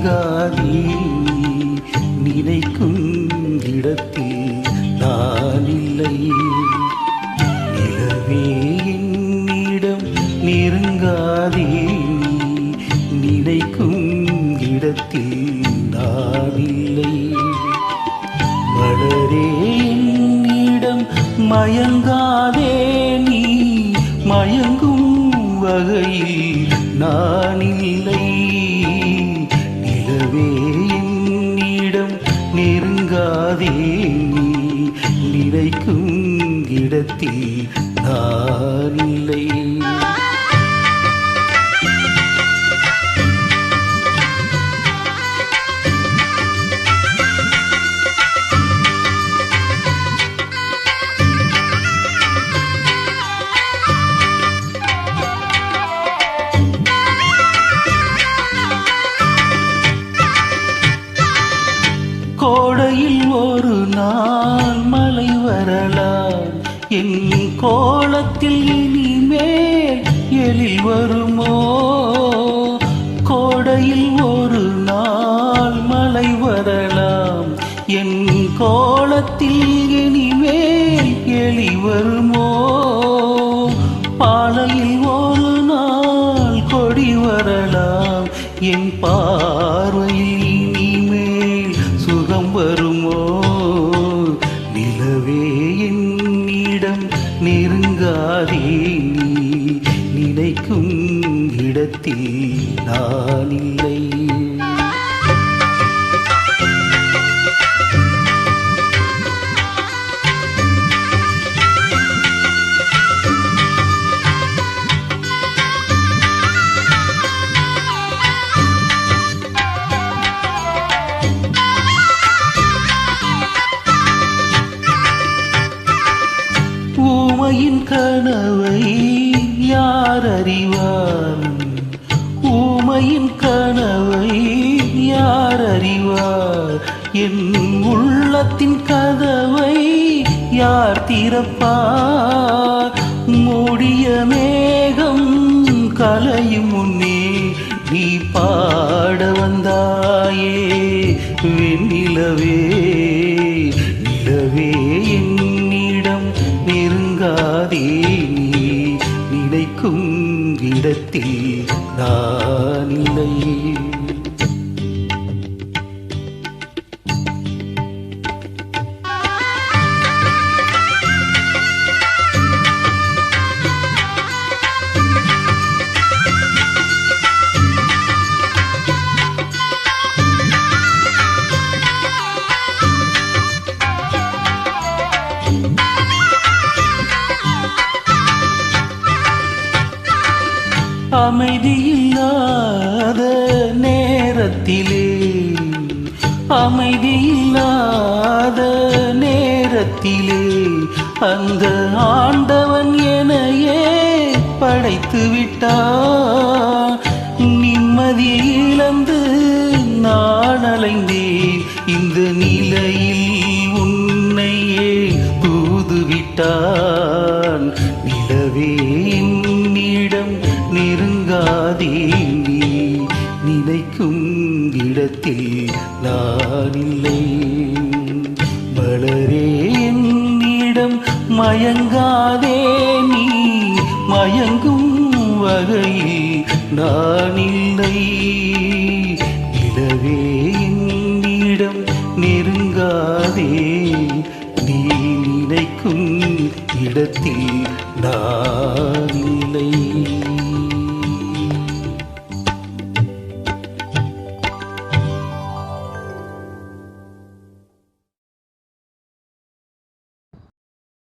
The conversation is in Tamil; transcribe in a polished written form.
நெருங்காதே நினைக்கும் இடத்தில் நான் இல்லை. நிலவே என்னிடம் நெருங்காதே நினைக்கும் இடத்தில் நான் இல்லை. மலரே என்னிடம் மயங்காதே நீ மயங்கும் வகையில் நான் இல்லை. நிலவே என்னிடம் நெருங்காதே நீ நினைக்கும் இடத்தில் நான் இல்லை. கோடையில் ஒரு நாள் மழை வரலாம், என் கோலத்தில் இனிமேல் எழில் வருமோ? கோடையில் ஒரு நாள் மழை வரலாம், என் கோலத்தில் இனிமேல் எழில் வருமோ? பாலையில் ஒரு நாள் கொடி வரலாம், என் பார்வையில் இனிமேல் சுகம் வருமோ? நிலவே என்னிடம் நெருங்காதே நீ நினைக்கும் இடத்தில் நான் இல்லை. ஊமையின் கனவை யார் அறிவார்? ஊமையின் கனவை யார் அறிவார்? என் உள்ளத்தின் கதவை யார் திறப்பார்? மூடிய மேகம் கலையும் முன்னே நீ பாட வந்தாயே வெண்ணிலவே. நிலவே என்னிடம் நெருங்காதே நீ நினைக்கும் இடத்தில் நான் இல்லை. அமைதியில்லாத நேரத்திலே அமைதியில்லாத நேரத்திலே அந்த ஆண்டவன் எனையே படைத்து விட்டான். நிம்மதி இழந்து நான் அலைந்தேன், இந்த நிலையில் உன்னையே தூதுவிட்டான். நிலவே என்னிடம் நெருங்காதே நீ நினைக்கும் இடத்தில் நான் இல்லை. மலரே என்னிடம் மயங்காதே நீ மயங்கும் வகையில் நான் இல்லை. நிலவே என்னிடம் நெருங்காதே நீ நினைக்கும் இடத்தில் நான் இல்லை.